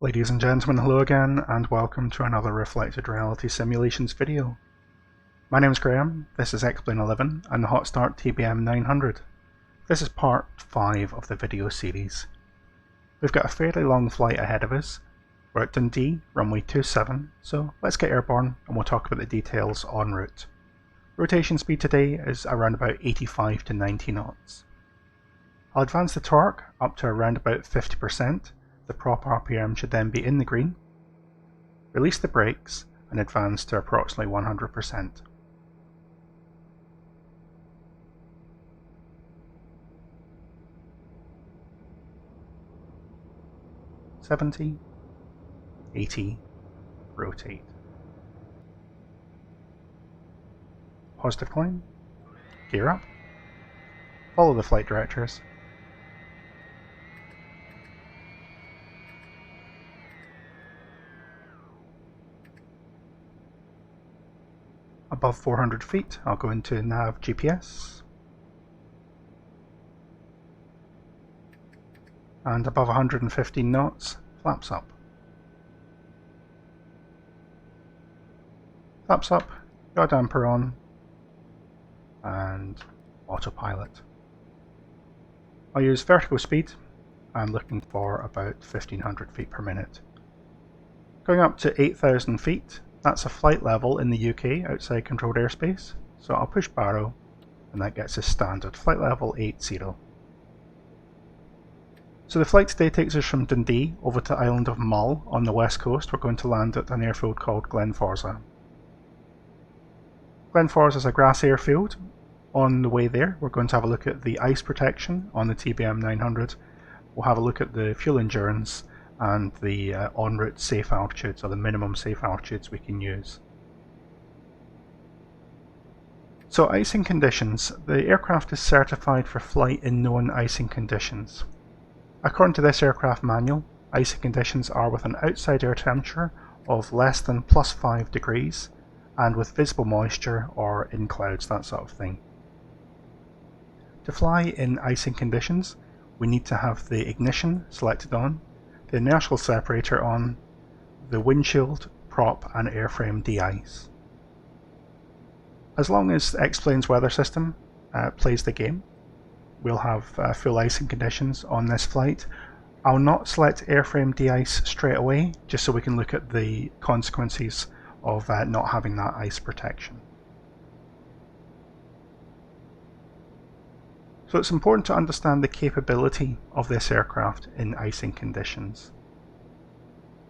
Ladies and gentlemen, hello again and welcome to another Reflected Reality Simulations video. My name is Graham, this is X-Plane 11 and the Hotstart TBM 900. This is part 5 of the video series. We've got a fairly long flight ahead of us. We're at Dundee, runway 27, so let's get airborne and we'll talk about the details en route. Rotation speed today is around about 85 to 90 knots. I'll advance the torque up to around about 50%. The prop RPM should then be in the green. Release the brakes and advance to approximately 100%. $70, 80, rotate. Positive climb, gear up, follow the flight directors. Above 400 feet, I'll go into nav GPS. And above 115 knots, flaps up. Flaps up, yaw damper on, and autopilot. I'll use vertical speed. I'm looking for about 1500 feet per minute. Going up to 8,000 feet, that's a flight level in the UK outside controlled airspace, so I'll push barrow and that gets us standard, flight level 80. So the flight today takes us from Dundee over to Island of Mull on the west coast. We're going to land at an airfield called Glenforsa. Glenforsa is a grass airfield. On the way there we're going to have a look at the ice protection on the TBM 900. We'll have a look at the fuel endurance and the en route safe altitudes, or the minimum safe altitudes we can use. So icing conditions. The aircraft is certified for flight in known icing conditions. According to this aircraft manual, icing conditions are with an outside air temperature of less than +5 degrees and with visible moisture or in clouds, that sort of thing. To fly in icing conditions, we need to have the ignition selected on, the inertial separator on, the windshield, prop and airframe de-ice. As long as X-Plane's weather system plays the game, we'll have full icing conditions on this flight. I'll not select airframe de-ice straight away, just so we can look at the consequences of not having that ice protection. So it's important to understand the capability of this aircraft in icing conditions.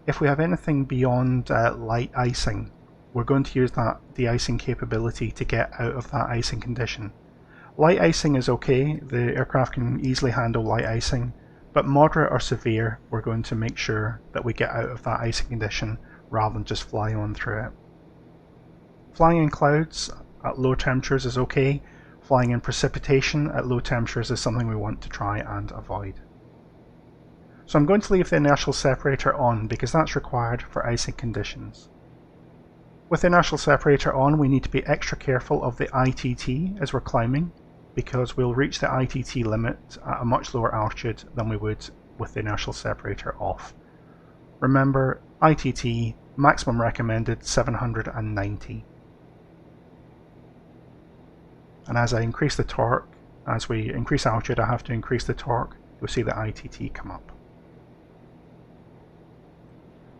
If we have anything beyond light icing, we're going to use that de-icing capability to get out of that icing condition. Light icing is okay, the aircraft can easily handle light icing, but moderate or severe, we're going to make sure that we get out of that icing condition rather than just fly on through it. Flying in clouds at low temperatures is okay. Flying in precipitation at low temperatures is something we want to try and avoid. So I'm going to leave the inertial separator on because that's required for icing conditions. With the inertial separator on, we need to be extra careful of the ITT as we're climbing, because we'll reach the ITT limit at a much lower altitude than we would with the inertial separator off. Remember, ITT maximum recommended 790. And as I increase the torque, as we increase altitude, I have to increase the torque. You'll see the ITT come up.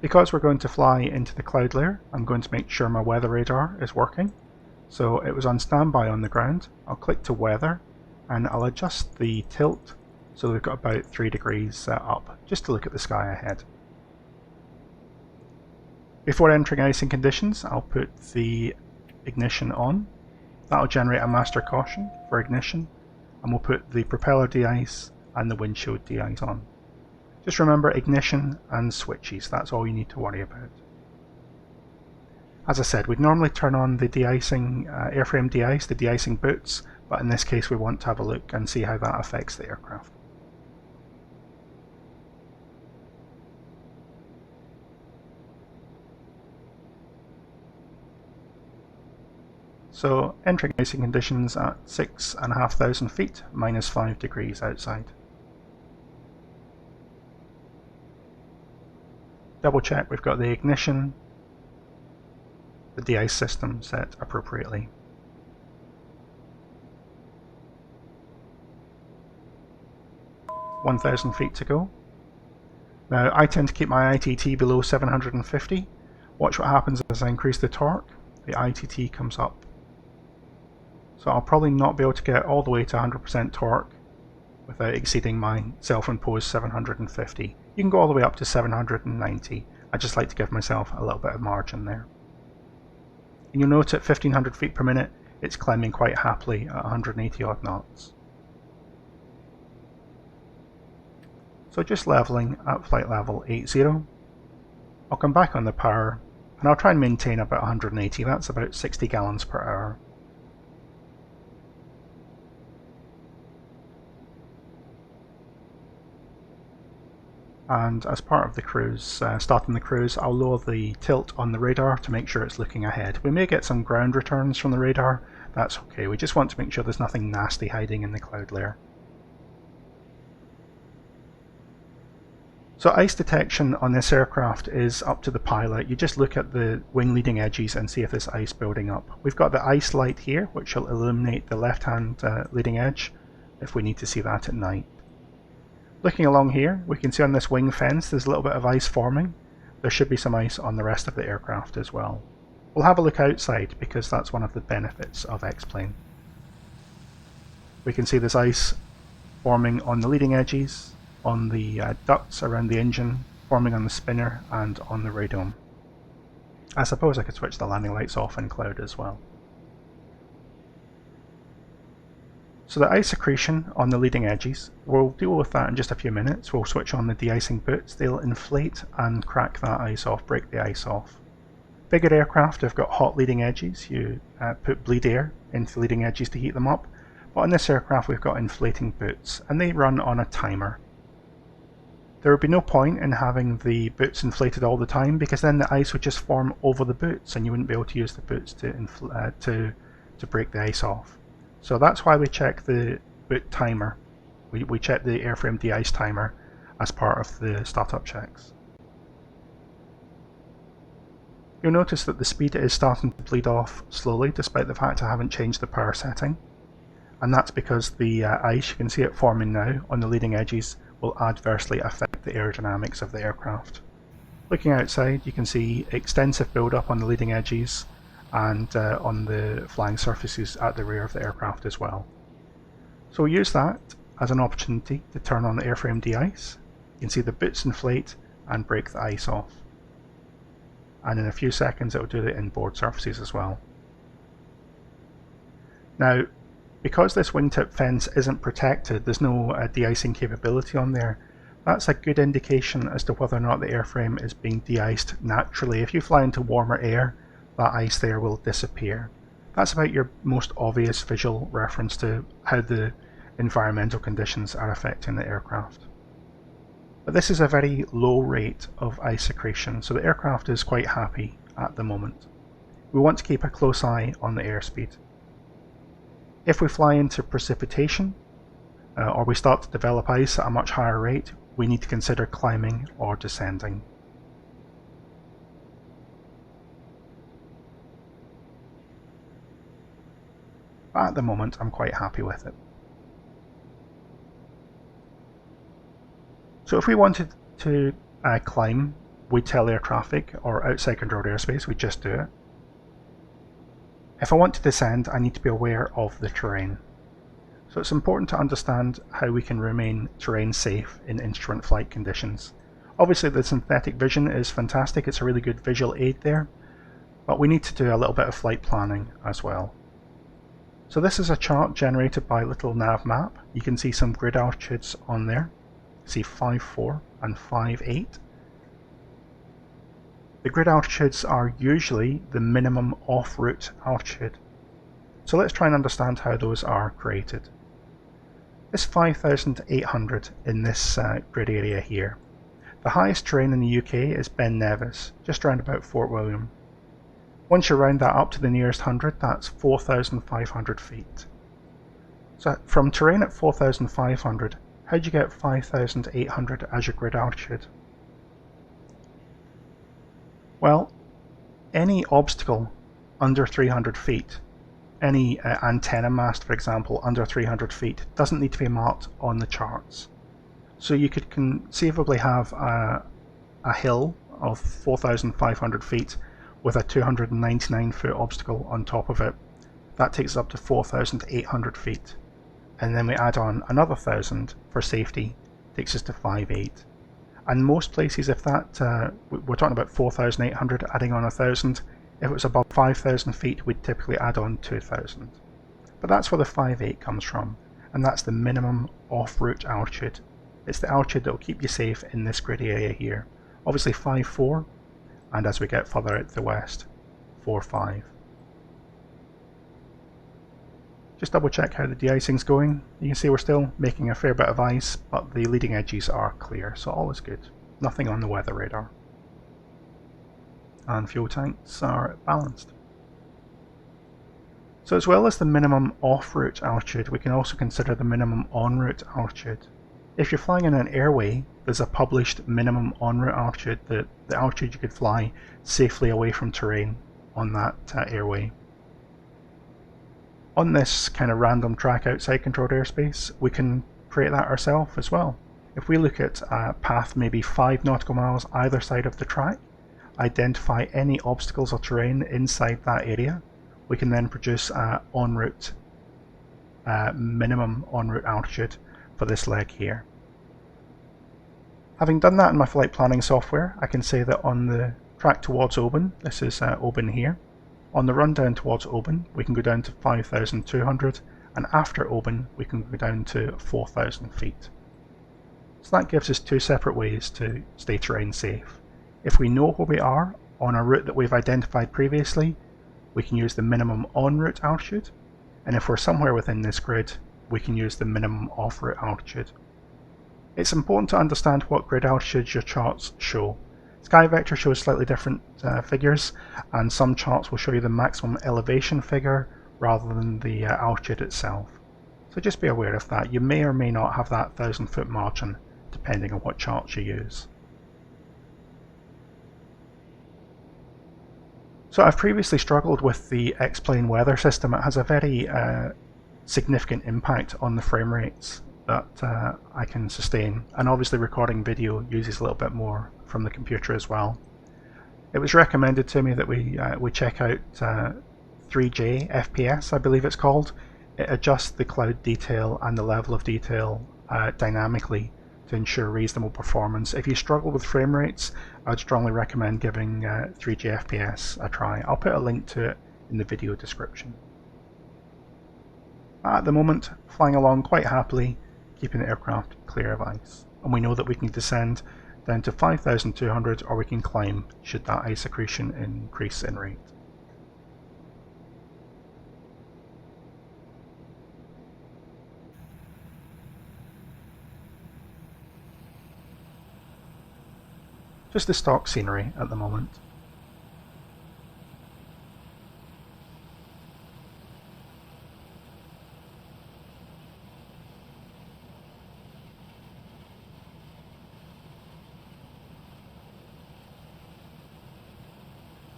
Because we're going to fly into the cloud layer, I'm going to make sure my weather radar is working. So it was on standby on the ground. I'll click to weather and I'll adjust the tilt so we've got about 3 degrees up, just to look at the sky ahead. Before entering icing conditions, I'll put the ignition on. That'll generate a master caution for ignition, and we'll put the propeller de-ice and the windshield de-ice on. Just remember ignition and switches, that's all you need to worry about. As I said, we'd normally turn on the de-icing airframe de-ice, the de-icing boots, but in this case we want to have a look and see how that affects the aircraft. So entering icing conditions at 6,500 feet, minus 5 degrees outside. double check we've got the ignition, the de-ice system set appropriately. (1,000 feet to go). Now I tend to keep my ITT below 750. Watch what happens as I increase the torque. The ITT comes up. So I'll probably not be able to get all the way to 100% torque without exceeding my self-imposed 750. You can go all the way up to 790. I just like to give myself a little bit of margin there. And you'll note at 1500 feet per minute it's climbing quite happily at 180 odd knots. So just leveling at flight level 80. I'll come back on the power and I'll try and maintain about 180, that's about 60 gallons per hour. And as part of the cruise, starting the cruise, I'll lower the tilt on the radar to make sure it's looking ahead. We may get some ground returns from the radar, that's okay, we just want to make sure there's nothing nasty hiding in the cloud layer. So ice detection on this aircraft is up to the pilot. You just look at the wing leading edges and see if there's ice building up. We've got the ice light here, which will illuminate the left-hand leading edge if we need to see that at night. Looking along here, we can see on this wing fence there's a little bit of ice forming. There should be some ice on the rest of the aircraft as well. We'll have a look outside because that's one of the benefits of X-Plane. We can see there's ice forming on the leading edges, on the ducts around the engine, forming on the spinner and on the radome. I suppose I could switch the landing lights off in cloud as well. So the ice accretion on the leading edges, we'll deal with that in just a few minutes. We'll switch on the de-icing boots, they'll inflate and crack that ice off, break the ice off. Bigger aircraft have got hot leading edges, you put bleed air into the leading edges to heat them up, but on this aircraft we've got inflating boots and they run on a timer. There would be no point in having the boots inflated all the time because then the ice would just form over the boots and you wouldn't be able to use the boots to break the ice off. So that's why we check the boot timer. We check the airframe de-ice timer as part of the startup checks. You'll notice that the speed is starting to bleed off slowly despite the fact I haven't changed the power setting. And that's because the ice, you can see it forming now on the leading edges, will adversely affect the aerodynamics of the aircraft. Looking outside, you can see extensive build-up on the leading edges and on the flying surfaces at the rear of the aircraft as well. So we use that as an opportunity to turn on the airframe de-ice. You can see the boots inflate and break the ice off. And in a few seconds it will do the inboard surfaces as well. Now, because this wingtip fence isn't protected, there's no de-icing capability on there, that's a good indication as to whether or not the airframe is being de-iced naturally. If you fly into warmer air, that ice there will disappear. That's about your most obvious visual reference to how the environmental conditions are affecting the aircraft. But this is a very low rate of ice accretion, so the aircraft is quite happy at the moment. We want to keep a close eye on the airspeed. If we fly into precipitation, or we start to develop ice at a much higher rate, we need to consider climbing or descending. But at the moment, I'm quite happy with it. So if we wanted to climb, we'd tell air traffic, or outside controlled airspace, we'd just do it. If I want to descend, I need to be aware of the terrain. So it's important to understand how we can remain terrain safe in instrument flight conditions. Obviously the synthetic vision is fantastic, it's a really good visual aid there, but we need to do a little bit of flight planning as well. So this is a chart generated by Little Nav Map. You can see some grid altitudes on there. See 5.4 and 5.8. The grid altitudes are usually the minimum off-route altitude. So let's try and understand how those are created. This 5,800 in this grid area here. The highest terrain in the UK is Ben Nevis, just around about Fort William. Once you round that up to the nearest 100, that's 4,500 feet. So from terrain at 4,500, how do you get 5,800 as your grid altitude? Well, any obstacle under 300 feet, any antenna mast for example under 300 feet, doesn't need to be marked on the charts. So you could conceivably have a hill of 4,500 feet with a 299 foot obstacle on top of it. That takes us up to 4,800 feet. And then we add on another 1,000 for safety, takes us to 5.8. And most places, if that, we're talking about 4,800 adding on 1,000, if it was above 5,000 feet, we'd typically add on 2,000. But that's where the 5.8 comes from, and that's the minimum off-route altitude. It's the altitude that will keep you safe in this grid area here. Obviously 5.4, and as we get further out to the west, 4.5. Just double check how the de-icing's going. You can see we're still making a fair bit of ice, but the leading edges are clear, so all is good. Nothing on the weather radar. And fuel tanks are balanced. So as well as the minimum off-route altitude, we can also consider the minimum en-route altitude. If you're flying in an airway, there's a published minimum en-route altitude, the altitude you could fly safely away from terrain on that airway. On this kind of random track outside controlled airspace, we can create that ourselves as well. If we look at a path maybe 5 nautical miles either side of the track, identify any obstacles or terrain inside that area, we can then produce a en-route, minimum en-route altitude for this leg here. Having done that in my flight planning software, I can say that on the track towards Oban, this is Oban here, on the run down towards Oban we can go down to 5,200, and after Oban we can go down to 4,000 feet. So that gives us two separate ways to stay terrain safe. If we know where we are on a route that we've identified previously, we can use the minimum en-route altitude, and if we're somewhere within this grid, we can use the minimum off-route altitude. It's important to understand what grid altitudes your charts show. SkyVector shows slightly different figures, and some charts will show you the maximum elevation figure rather than the altitude itself. So just be aware of that. You may or may not have that 1,000-foot margin depending on what charts you use. So I've previously struggled with the X-plane weather system. It has a very significant impact on the frame rates that I can sustain, and obviously recording video uses a little bit more from the computer as well. It was recommended to me that we check out 3J FPS, I believe it's called. It adjusts the cloud detail and the level of detail dynamically to ensure reasonable performance. If you struggle with frame rates, I'd strongly recommend giving 3J FPS a try. I'll put a link to it in the video description. At the moment, flying along quite happily, keeping the aircraft clear of ice. And we know that we can descend down to 5,200, or we can climb should that ice accretion increase in rate. Just the stock scenery at the moment.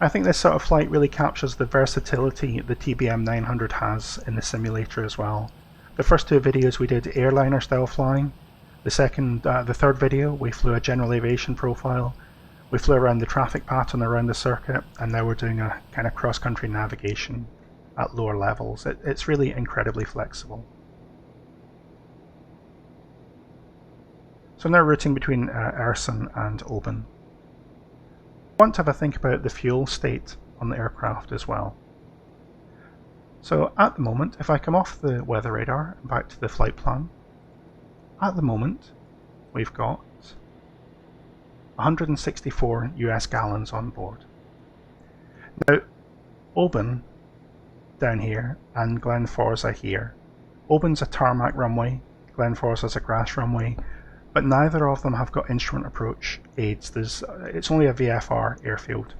I think this sort of flight really captures the versatility the TBM 900 has in the simulator as well. The first two videos we did airliner style flying. The third video we flew a general aviation profile. We flew around the traffic pattern around the circuit, and now we're doing a kind of cross-country navigation at lower levels. It's really incredibly flexible. So now routing between Ersin and Oban. I want to have a think about the fuel state on the aircraft as well. So at the moment, if I come off the weather radar and back to the flight plan, at the moment we've got 164 US gallons on board. Now, Oban down here and Glenforsa here. Oban's a tarmac runway, Glenforsa's a grass runway, but neither of them have got instrument approach aids. It's only a VFR airfield.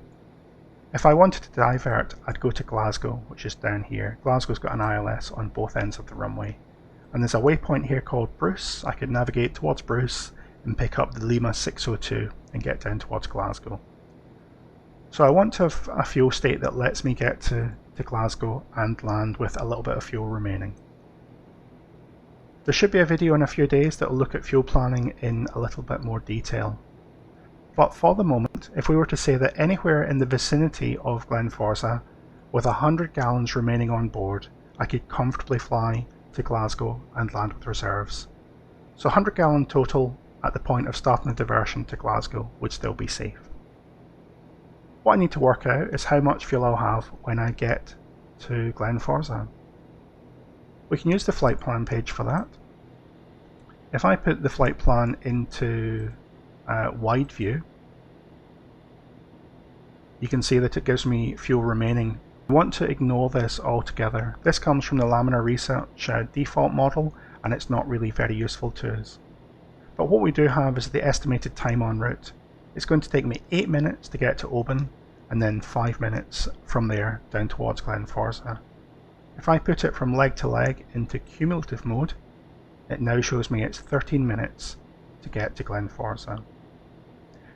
If I wanted to divert, I'd go to Glasgow, which is down here. Glasgow's got an ILS on both ends of the runway. And there's a waypoint here called Bruce. I could navigate towards Bruce and pick up the Lima 602 and get down towards Glasgow. So I want to have a fuel state that lets me get to Glasgow and land with a little bit of fuel remaining. There should be a video in a few days that will look at fuel planning in a little bit more detail. But for the moment, if we were to say that anywhere in the vicinity of Glenforsa, with 100 gallons remaining on board, I could comfortably fly to Glasgow and land with reserves. So 100 gallon total at the point of starting the diversion to Glasgow would still be safe. What I need to work out is how much fuel I'll have when I get to Glenforsa. We can use the flight plan page for that. If I put the flight plan into wide view, you can see that it gives me fuel remaining. I want to ignore this altogether. This comes from the Laminar Research default model, and it's not really very useful to us. But what we do have is the estimated time en route. It's going to take me 8 minutes to get to Oban, and then 5 minutes from there down towards Glenforsa. If I put it from leg to leg into cumulative mode, it now shows me it's 13 minutes to get to Glenforsa.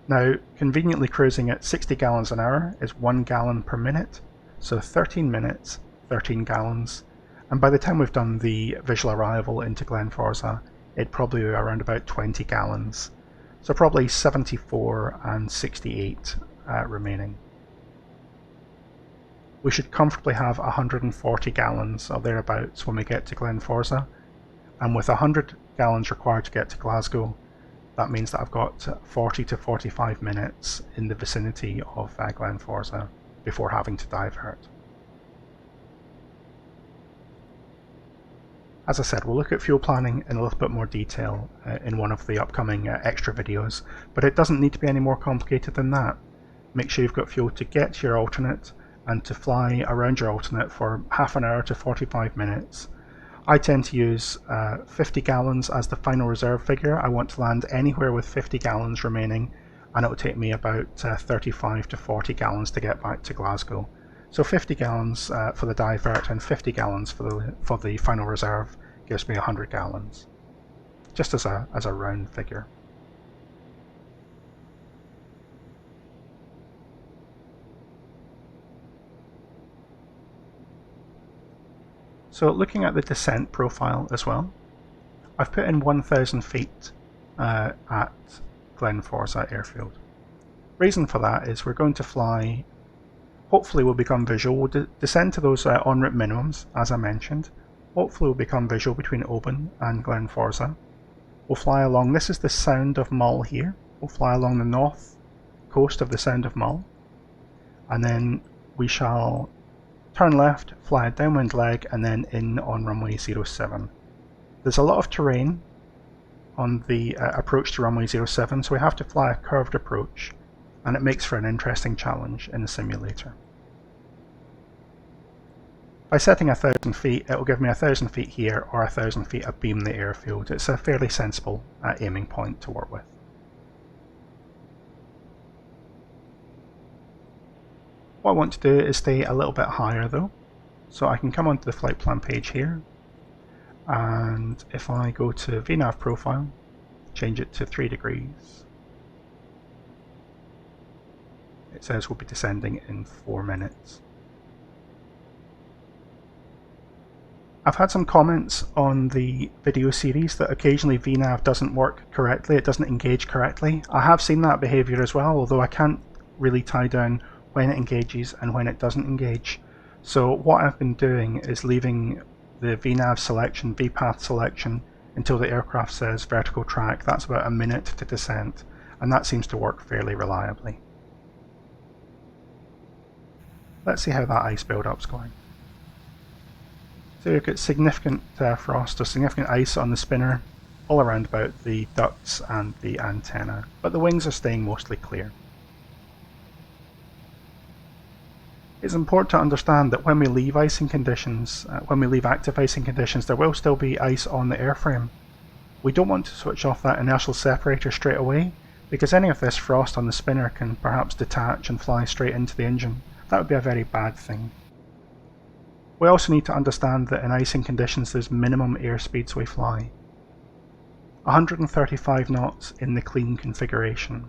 Now, conveniently cruising at 60 gallons an hour is 1 gallon per minute, so 13 minutes, 13 gallons, and by the time we've done the visual arrival into Glenforsa, it'd probably be around about 20 gallons. So probably 74 and 68 remaining. We should comfortably have 140 gallons or thereabouts when we get to Glenforsa, and with 100 gallons required to get to Glasgow, that means that I've got 40 to 45 minutes in the vicinity of Glenforsa before having to divert. As I said, we'll look at fuel planning in a little bit more detail in one of the upcoming extra videos, but it doesn't need to be any more complicated than that. Make sure you've got fuel to get to your alternate and to fly around your alternate for half an hour to 45 minutes. I tend to use 50 gallons as the final reserve figure. I want to land anywhere with 50 gallons remaining, and it will take me about 35 to 40 gallons to get back to Glasgow. So 50 gallons for the divert and 50 gallons for the final reserve gives me 100 gallons, just as a round figure. So looking at the descent profile as well, I've put in 1,000 feet at Glenforsa Airfield. Reason for that is we're going to fly, hopefully we'll become visual, we'll descend to those en route minimums as I mentioned, hopefully we'll become visual between Oban and Glenforsa. We'll fly along, this is the Sound of Mull here, we'll fly along the north coast of the Sound of Mull, and then we shall turn left, fly a downwind leg, and then in on runway 07. There's a lot of terrain on the approach to runway 07, so we have to fly a curved approach, and it makes for an interesting challenge in the simulator. By setting 1,000 feet, it will give me 1,000 feet here or 1,000 feet abeam the airfield. It's a fairly sensible aiming point to work with. What I want to do is stay a little bit higher though, so I can come onto the flight plan page here, and if I go to VNAV profile, change it to 3 degrees, it says we'll be descending in 4 minutes. I've had some comments on the video series that occasionally VNAV doesn't work correctly, it doesn't engage correctly. I have seen that behaviour as well, although I can't really tie down when it engages and when it doesn't engage. So what I've been doing is leaving the VNAV selection, VPath selection, until the aircraft says vertical track. That's about a minute to descent, and that seems to work fairly reliably. Let's see how that ice build-up's going. So we've got significant frost or significant ice on the spinner, all around about the ducts and the antenna, but the wings are staying mostly clear. It's important to understand that when we leave icing conditions, when we leave active icing conditions, there will still be ice on the airframe. We don't want to switch off that inertial separator straight away, because any of this frost on the spinner can perhaps detach and fly straight into the engine. That would be a very bad thing. We also need to understand that in icing conditions there's minimum airspeeds we fly. 135 knots in the clean configuration.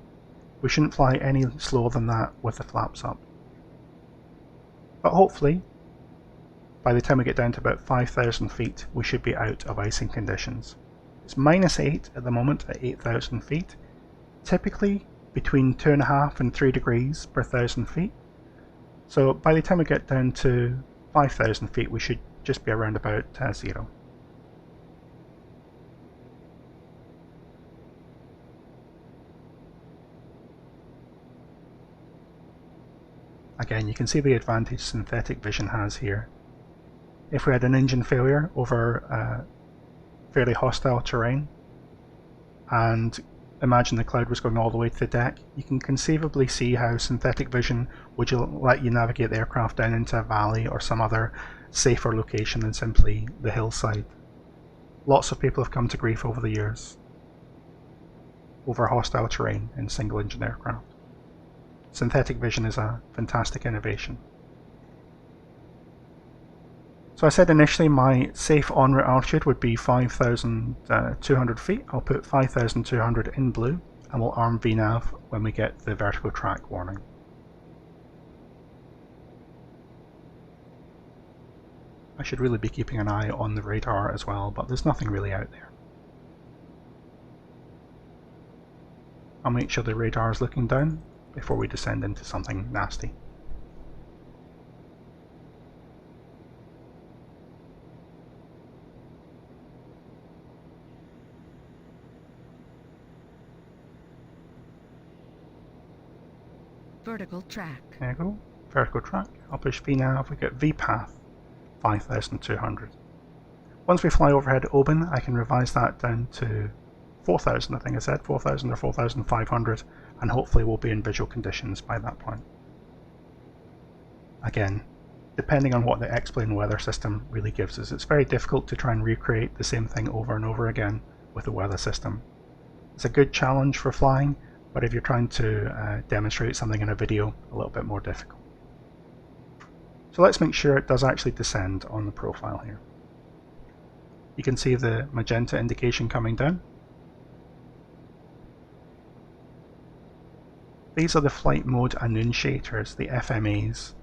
We shouldn't fly any slower than that with the flaps up. But hopefully, by the time we get down to about 5,000 feet, we should be out of icing conditions. It's -8 at the moment at 8,000 feet, typically between 2.5 and 3 degrees per 1,000 feet. So by the time we get down to 5,000 feet, we should just be around about 0. Again, you can see the advantage synthetic vision has here. If we had an engine failure over fairly hostile terrain, and imagine the cloud was going all the way to the deck, you can conceivably see how synthetic vision would let you navigate the aircraft down into a valley or some other safer location than simply the hillside. Lots of people have come to grief over the years over hostile terrain in single engine aircraft. Synthetic vision is a fantastic innovation. So I said initially my safe en route altitude would be 5,200 feet. I'll put 5,200 in blue and we'll arm VNAV when we get the vertical track warning. I should really be keeping an eye on the radar as well, but there's nothing really out there. I'll make sure the radar is looking down before we descend into something nasty. Vertical track. There you go. Vertical track. I'll push VNAV. We get VPath 5,200. Once we fly overhead Oban, I can revise that down to 4,000, I think I said, 4,000 or 4,500, and hopefully we'll be in visual conditions by that point. Again, depending on what the X-plane weather system really gives us, it's very difficult to try and recreate the same thing over and over again with the weather system. It's a good challenge for flying, but if you're trying to demonstrate something in a video, a little bit more difficult. So let's make sure it does actually descend on the profile here. You can see the magenta indication coming down. These are the flight mode annunciators, the FMAs.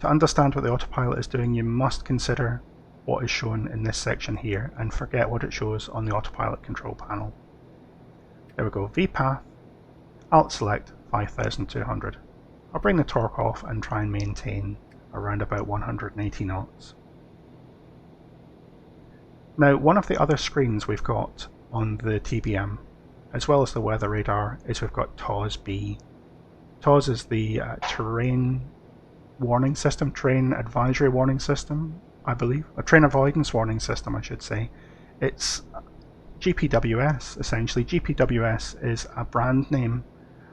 To understand what the autopilot is doing, you must consider what is shown in this section here and forget what it shows on the autopilot control panel. There we go, VPath, Alt select 5,200. I'll bring the torque off and try and maintain around about 180 knots. Now, one of the other screens we've got on the TBM, as well as the weather radar, is we've got TAWS-B. TAWS is the terrain warning system, terrain advisory warning system, I believe. A terrain avoidance warning system, I should say. It's GPWS, essentially. GPWS is a brand name.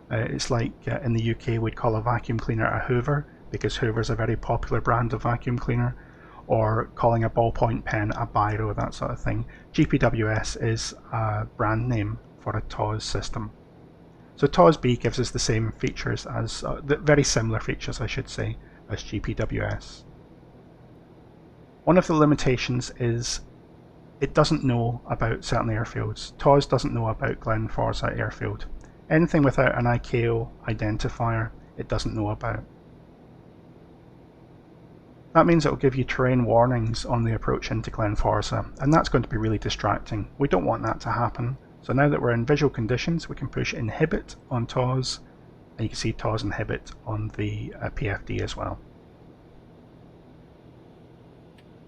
It's like in the UK we'd call a vacuum cleaner a Hoover, because Hoover is a very popular brand of vacuum cleaner, or calling a ballpoint pen a biro, that sort of thing. GPWS is a brand name for a TAWS system. So TAWS-B gives us the same features as, very similar features I should say, as GPWS. One of the limitations is it doesn't know about certain airfields. TAWS doesn't know about Glenforsa airfield. Anything without an ICAO identifier it doesn't know about. That means it will give you terrain warnings on the approach into Glenforsa, and that's going to be really distracting. We don't want that to happen. So now that we're in visual conditions, we can push inhibit on TAWS, and you can see TAWS inhibit on the PFD as well.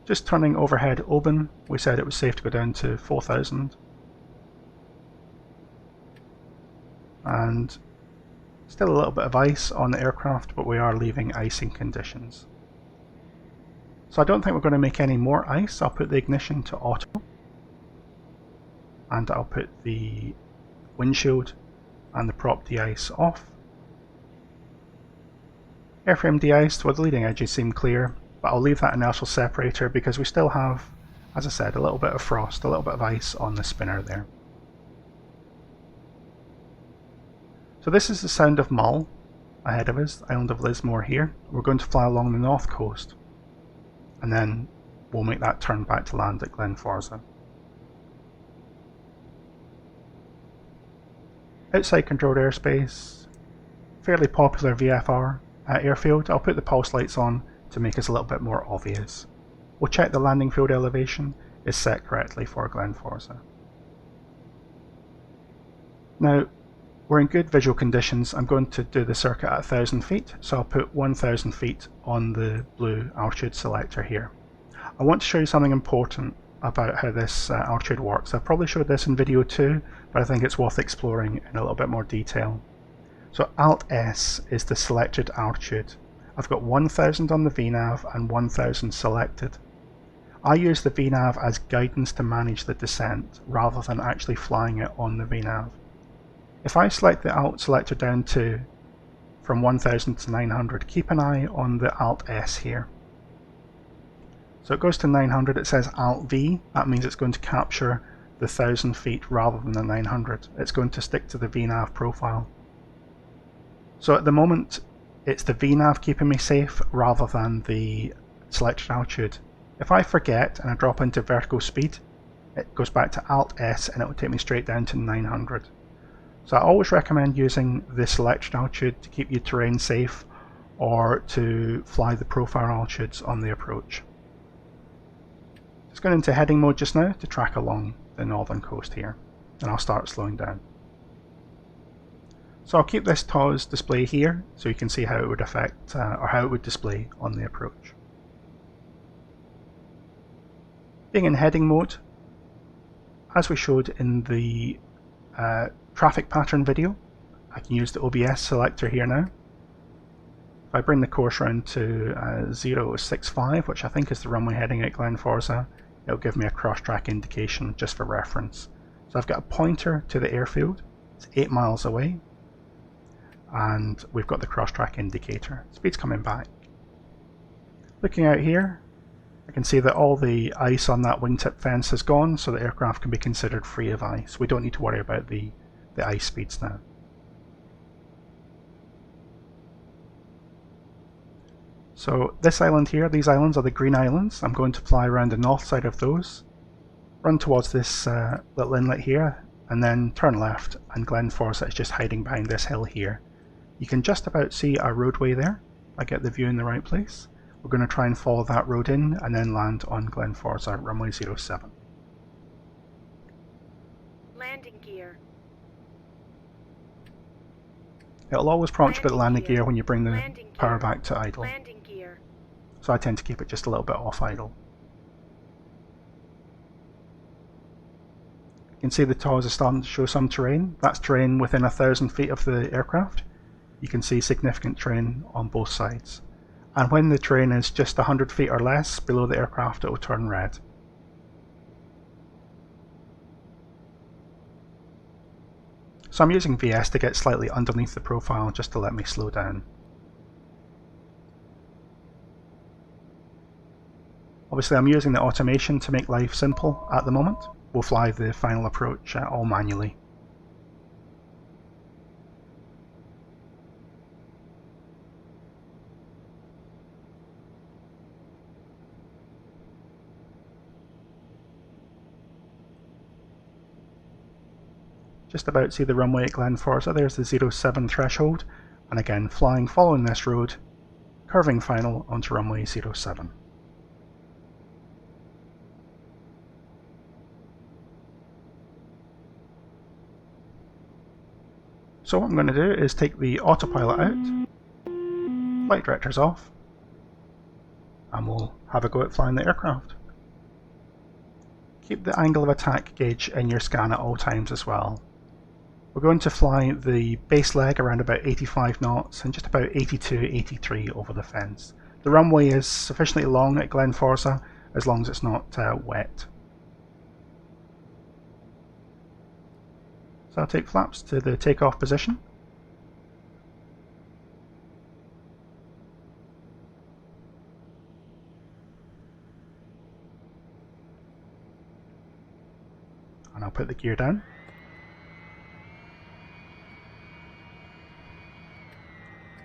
Just turning overhead Oban, we said it was safe to go down to 4,000. And still a little bit of ice on the aircraft, but we are leaving icing conditions. So I don't think we're going to make any more ice. I'll put the ignition to auto, and I'll put the windshield and the prop de-ice off. Airframe de-iced, well, the leading edges seem clear, but I'll leave that inertial separator because we still have, as I said, a little bit of frost, a little bit of ice on the spinner there. So this is the Sound of Mull ahead of us, Island of Lismore here. We're going to fly along the north coast, and then we'll make that turn back to land at Glenforsa. Outside controlled airspace, fairly popular VFR airfield, I'll put the pulse lights on to make us a little bit more obvious. We'll check the landing field elevation is set correctly for Glenforsa. Now, we're in good visual conditions. I'm going to do the circuit at 1000 feet, so I'll put 1000 feet on the blue altitude selector here. I want to show you something important about how this altitude works. I've probably showed this in video 2, but I think it's worth exploring in a little bit more detail. So Alt S is the selected altitude. I've got 1000 on the VNAV and 1000 selected. I use the VNAV as guidance to manage the descent rather than actually flying it on the VNAV. If I select the Alt selector down to from 1000 to 900, keep an eye on the Alt S here. So it goes to 900, it says Alt V, that means it's going to capture the 1000 feet rather than the 900. It's going to stick to the VNAV profile. So at the moment, it's the VNAV keeping me safe rather than the selected altitude. If I forget and I drop into vertical speed, it goes back to Alt S and it will take me straight down to 900. So I always recommend using the selected altitude to keep your terrain safe or to fly the profile altitudes on the approach. Just going into heading mode just now to track along the northern coast here, and I'll start slowing down. So I'll keep this TOS display here so you can see how it would affect or how it would display on the approach. Being in heading mode, as we showed in the traffic pattern video, I can use the OBS selector here now. If I bring the course round to 065, which I think is the runway heading at Glenforsa, it'll give me a cross-track indication just for reference. So I've got a pointer to the airfield, it's 8 miles away, and we've got the cross-track indicator. Speed's coming back. Looking out here, I can see that all the ice on that wingtip fence has gone, so the aircraft can be considered free of ice. We don't need to worry about the ice speeds now. So this island here, these islands are the green islands. I'm going to fly around the north side of those, run towards this little inlet here, and then turn left, and Glenforsa is just hiding behind this hill here. You can just about see our roadway there. I get the view in the right place. We're going to try and follow that road in and then land on Glenforsa, runway 07. Landing gear. It'll always prompt you about the landing gear when you bring the power back to idle. Landing gear. So I tend to keep it just a little bit off idle. You can see the TOS is starting to show some terrain. That's terrain within 1000 feet of the aircraft. You can see significant terrain on both sides. And when the terrain is just 100 feet or less below the aircraft, it will turn red. So I'm using VS to get slightly underneath the profile just to let me slow down. Obviously I'm using the automation to make life simple at the moment. We'll fly the final approach all manually. Just about see the runway at Glenforsa. There's the 07 threshold, and again flying following this road, curving final onto runway 07. So what I'm going to do is take the autopilot out, flight directors off, and we'll have a go at flying the aircraft. Keep the angle of attack gauge in your scan at all times as well. We're going to fly the base leg around about 85 knots and just about 82, 83 over the fence. The runway is sufficiently long at Glenforsa as long as it's not wet. So I'll take flaps to the takeoff position. And I'll put the gear down.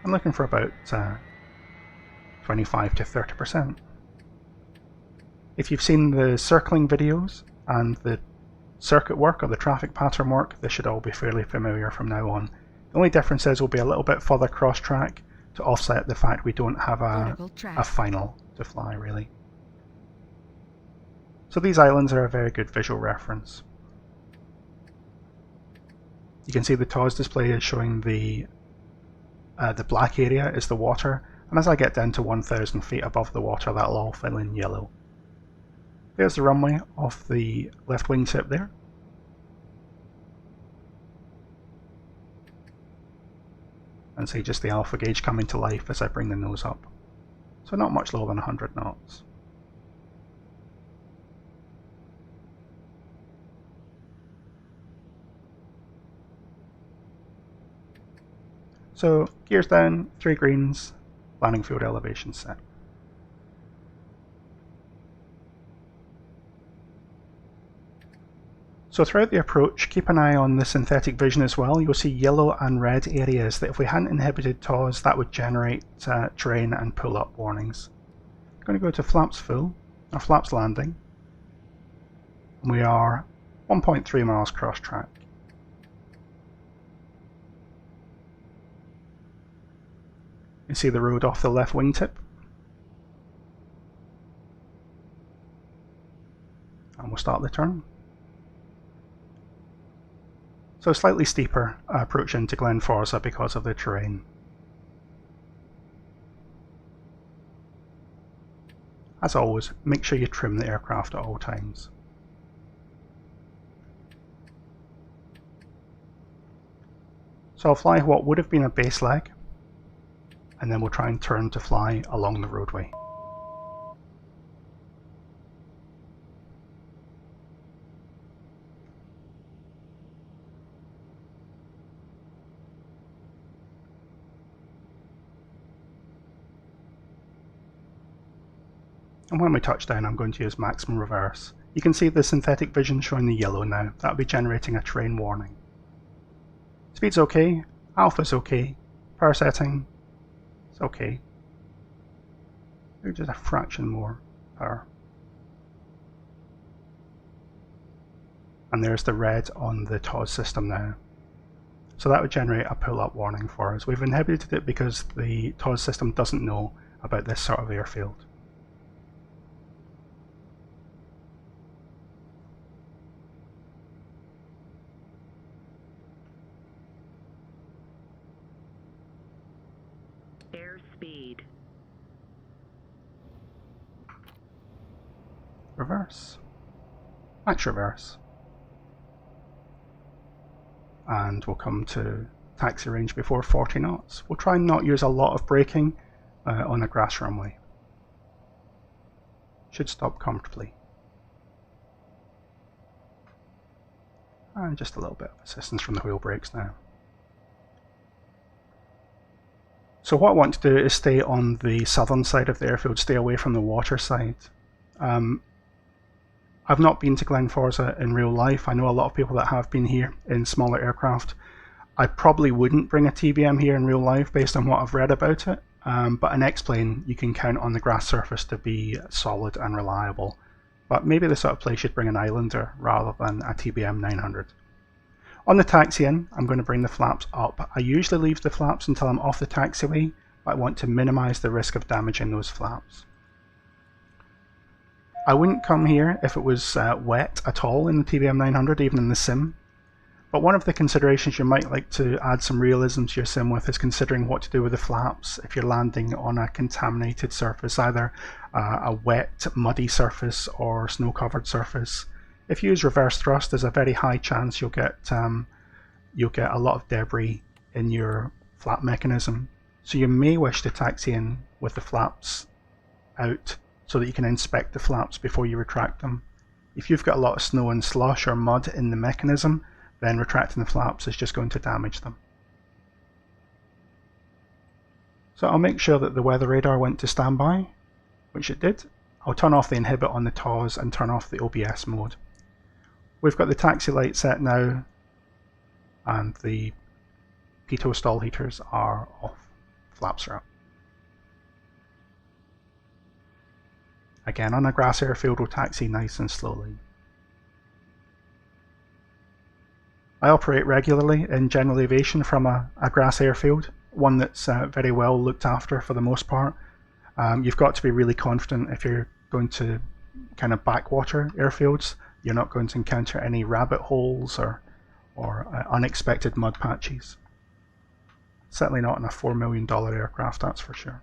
I'm looking for about 25 to 30%. If you've seen the circling videos and the circuit work or the traffic pattern work, this should all be fairly familiar from now on. The only difference is we'll be a little bit further cross track to offset the fact we don't have a final to fly really. So these islands are a very good visual reference. You can see the TOS display is showing the black area is the water, and as I get down to 1,000 feet above the water, that'll all fill in yellow. There's the runway off the left wingtip there. And see just the alpha gauge coming to life as I bring the nose up. So not much lower than 100 knots. So gears down, 3 greens, landing field elevation set. So throughout the approach, keep an eye on the synthetic vision as well. You'll see yellow and red areas that if we hadn't inhibited TOS, that would generate terrain and pull-up warnings. I'm going to go to flaps full, or flaps landing. We are 1.3 miles cross track. You see the road off the left wingtip. And we'll start the turn. So slightly steeper approach into Glenforsa because of the terrain. As always, make sure you trim the aircraft at all times. So I'll fly what would have been a base leg, and then we'll try and turn to fly along the roadway. And when we touch down, I'm going to use maximum reverse. You can see the synthetic vision showing the yellow now. That'll be generating a terrain warning. Speed's okay, alpha's okay, power setting is okay. Maybe just a fraction more power. And there's the red on the TOS system now. So that would generate a pull-up warning for us. We've inhibited it because the TOS system doesn't know about this sort of airfield. Airspeed. Reverse. Max reverse. And we'll come to taxi range before 40 knots. We'll try and not use a lot of braking on a grass runway. Should stop comfortably. And just a little bit of assistance from the wheel brakes now. So what I want to do is stay on the southern side of the airfield, stay away from the water side. I've not been to Glenforsa in real life. I know a lot of people that have been here in smaller aircraft. I probably wouldn't bring a TBM here in real life based on what I've read about it, but an X-plane you can count on the grass surface to be solid and reliable. But maybe the sort of place you'd bring an Islander rather than a TBM 900. On the taxi-in, I'm going to bring the flaps up. I usually leave the flaps until I'm off the taxiway, but I want to minimize the risk of damaging those flaps. I wouldn't come here if it was wet at all in the TBM 900, even in the sim. But one of the considerations you might like to add some realism to your sim with is considering what to do with the flaps if you're landing on a contaminated surface, either a wet, muddy surface or snow-covered surface. If you use reverse thrust, there's a very high chance you'll get a lot of debris in your flap mechanism. So you may wish to taxi in with the flaps out so that you can inspect the flaps before you retract them. If you've got a lot of snow and slush or mud in the mechanism, then retracting the flaps is just going to damage them. So I'll make sure that the weather radar went to standby, which it did. I'll turn off the inhibit on the TOS and turn off the OBS mode. We've got the taxi light set now, and the pitot stall heaters are off. Flaps are up. Again, on a grass airfield, we'll taxi nice and slowly. I operate regularly in general aviation from a grass airfield, one that's very well looked after for the most part. You've got to be really confident if you're going to kind of backwater airfields. You're not going to encounter any rabbit holes or unexpected mud patches. Certainly not in a $4 million aircraft, that's for sure.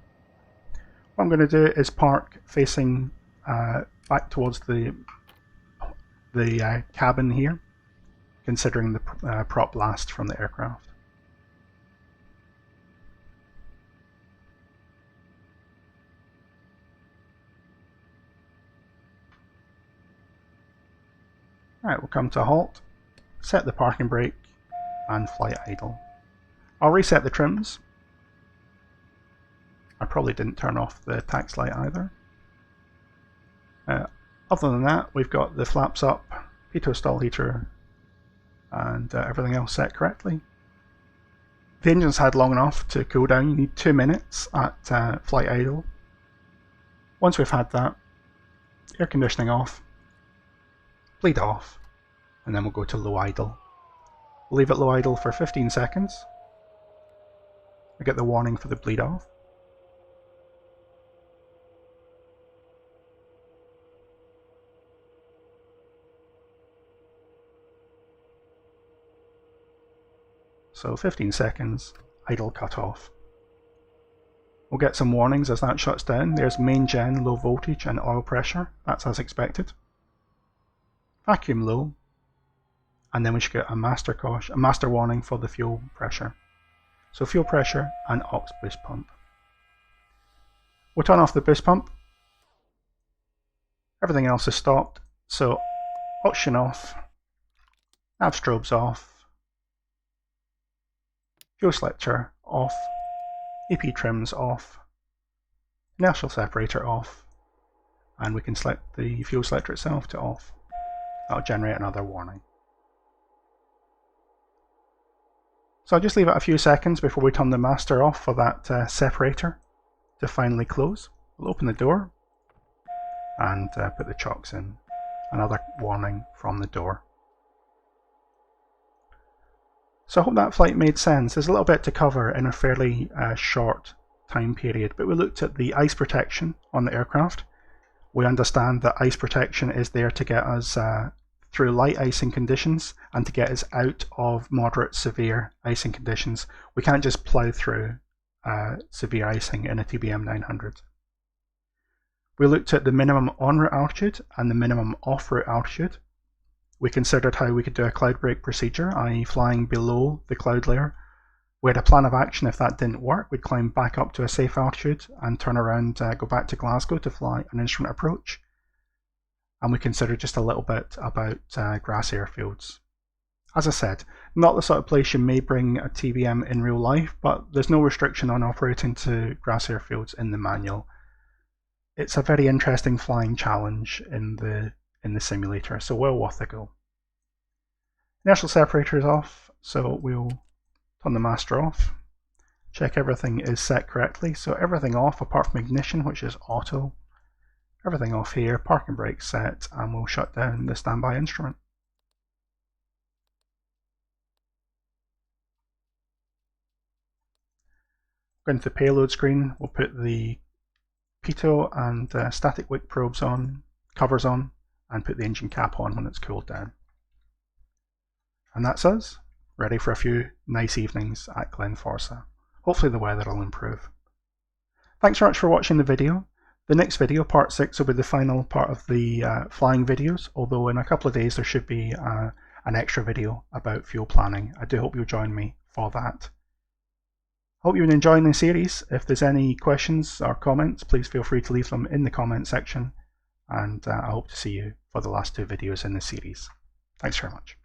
What I'm going to do is park facing back towards the cabin here, considering the prop blast from the aircraft. Alright, we'll come to a halt, set the parking brake, and flight idle. I'll reset the trims. I probably didn't turn off the tax light either. Other than that, we've got the flaps up, pitot stall heater, and everything else set correctly. The engine's had long enough to cool down. You need 2 minutes at flight idle. Once we've had that, air conditioning off, bleed off, and then we'll go to low idle. We'll leave it low idle for 15 seconds. I get the warning for the bleed off. So 15 seconds, idle cut off. We'll get some warnings as that shuts down. There's main gen, low voltage, and oil pressure. That's as expected. Vacuum low. And then we should get a master warning for the fuel pressure. So fuel pressure and aux boost pump. We'll turn off the boost pump. Everything else is stopped. So oxygen off, nav strobes off, fuel selector off, AP trims off, inertial separator off, and we can select the fuel selector itself to off. That'll generate another warning. So I'll just leave it a few seconds before we turn the master off for that separator to finally close. We'll open the door and put the chocks in. Another warning from the door. So I hope that flight made sense. There's a little bit to cover in a fairly short time period, but we looked at the ice protection on the aircraft. We understand that ice protection is there to get us through light icing conditions and to get us out of moderate severe icing conditions. We can't just plough through severe icing in a TBM 900. We looked at the minimum en route altitude and the minimum off route altitude. We considered how we could do a cloud break procedure, i.e. flying below the cloud layer. We had a plan of action. If that didn't work, we'd climb back up to a safe altitude and turn around, go back to Glasgow to fly an instrument approach. And we considered just a little bit about grass airfields. As I said, not the sort of place you may bring a TBM in real life, but there's no restriction on operating to grass airfields in the manual. It's a very interesting flying challenge in the simulator, so well worth a go. Inertial separator is off, so we'll turn the master off. Check everything is set correctly, so everything off apart from ignition, which is auto. Everything off here, parking brake set, and we'll shut down the standby instrument. Going to the payload screen, we'll put the pitot and static wick probes on, covers on, and put the engine cap on when it's cooled down. And that's us, ready for a few nice evenings at Glenforsa. Hopefully the weather will improve. Thanks very much for watching the video. The next video, part 6, will be the final part of the flying videos, although in a couple of days there should be an extra video about fuel planning. I do hope you'll join me for that. Hope you've been enjoying the series. If there's any questions or comments, please feel free to leave them in the comment section. And I hope to see you for the last 2 videos in this series. Thanks very much.